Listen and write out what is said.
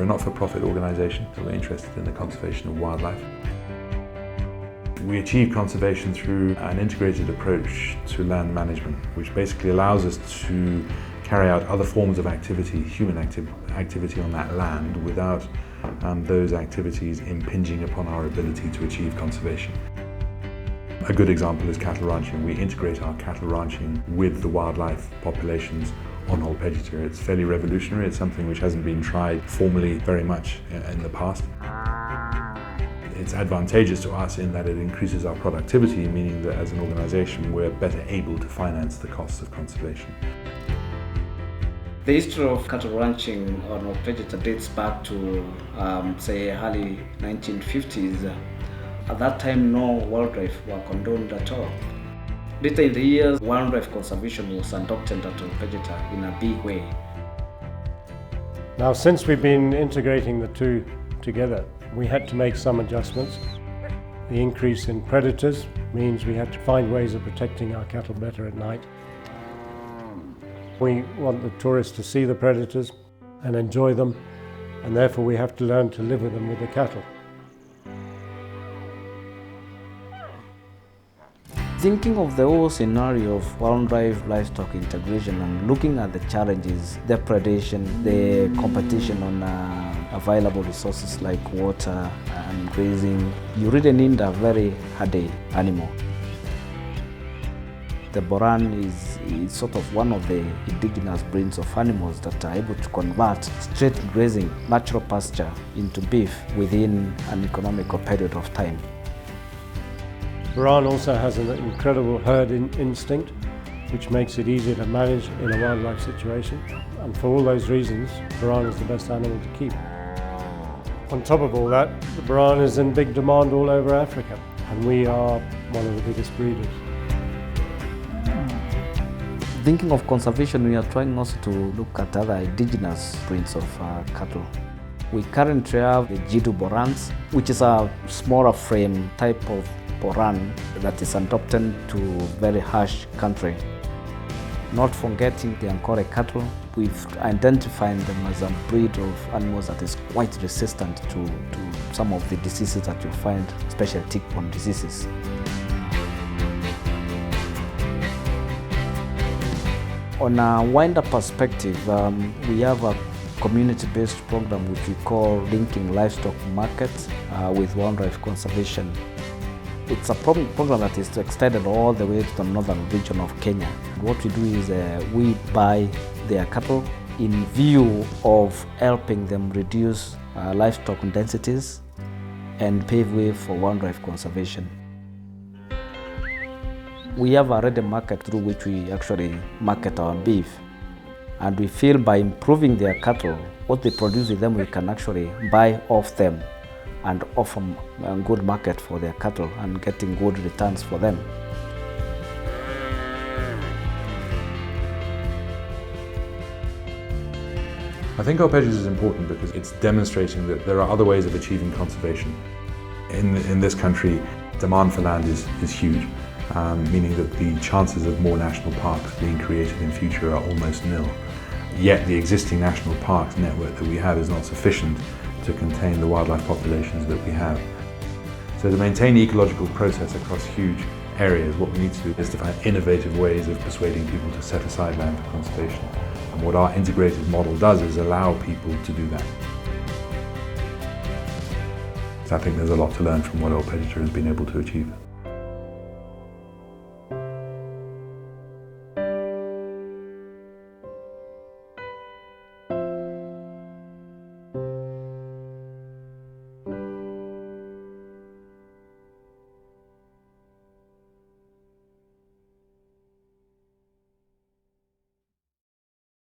We're a not-for-profit organisation, so we're interested in the conservation of wildlife. We achieve conservation through an integrated approach to land management, which basically allows us to carry out other forms of activity, human activity on that land without those activities impinging upon our ability to achieve conservation. A good example is cattle ranching. We integrate our cattle ranching with the wildlife populations on Old Pejeta. It's fairly revolutionary. It's something which hasn't been tried formally very much in the past. It's advantageous to us in that it increases our productivity, meaning that as an organisation we're better able to finance the costs of conservation. The history of cattle ranching on Old Pejeta dates back to, say, early 1950s. At that time, no wildlife were condoned at all. Later in the years, wildlife conservation was adopted at Old Pejeta in a big way. Now, since we've been integrating the two together, we had to make some adjustments. The increase in predators means we had to find ways of protecting our cattle better at night. We want the tourists to see the predators and enjoy them, and therefore we have to learn to live with them with the cattle. Thinking of the whole scenario of wildlife livestock integration and looking at the challenges, the predation, the competition on available resources like water and grazing, you really need a very hardy animal. The Boran is sort of one of the indigenous breeds of animals that are able to convert straight grazing, natural pasture, into beef within an economical period of time. Boran also has an incredible herd instinct, which makes it easier to manage in a wildlife situation. And for all those reasons, Boran is the best animal to keep. On top of all that, the Boran is in big demand all over Africa, and we are one of the biggest breeders. Thinking of conservation, we are trying also to look at other indigenous breeds of cattle. We currently have the Jidu Borans, which is a smaller frame type of Boran that is adapted to very harsh country. Not forgetting the Ankore cattle, we've identified them as a breed of animals that is quite resistant to some of the diseases that you find, especially tick-borne diseases. On a wider perspective, we have a community-based program which we call Linking Livestock Markets with Wildlife Conservation. It's a program that is extended all the way to the northern region of Kenya. What we do is we buy their cattle in view of helping them reduce livestock densities and pave way for wildlife conservation. We have a ready market through which we actually market our beef, and we feel by improving their cattle, what they produce with them, we can actually buy off them and offer a good market for their cattle and getting good returns for them. I think Old Pejeta is important because it's demonstrating that there are other ways of achieving conservation. In this country, demand for land is huge, meaning that the chances of more national parks being created in future are almost nil. Yet the existing national parks network that we have is not sufficient to contain the wildlife populations that we have. So to maintain the ecological process across huge areas, what we need to do is to find innovative ways of persuading people to set aside land for conservation. And what our integrated model does is allow people to do that. So I think there's a lot to learn from what Old Pejeta has been able to achieve.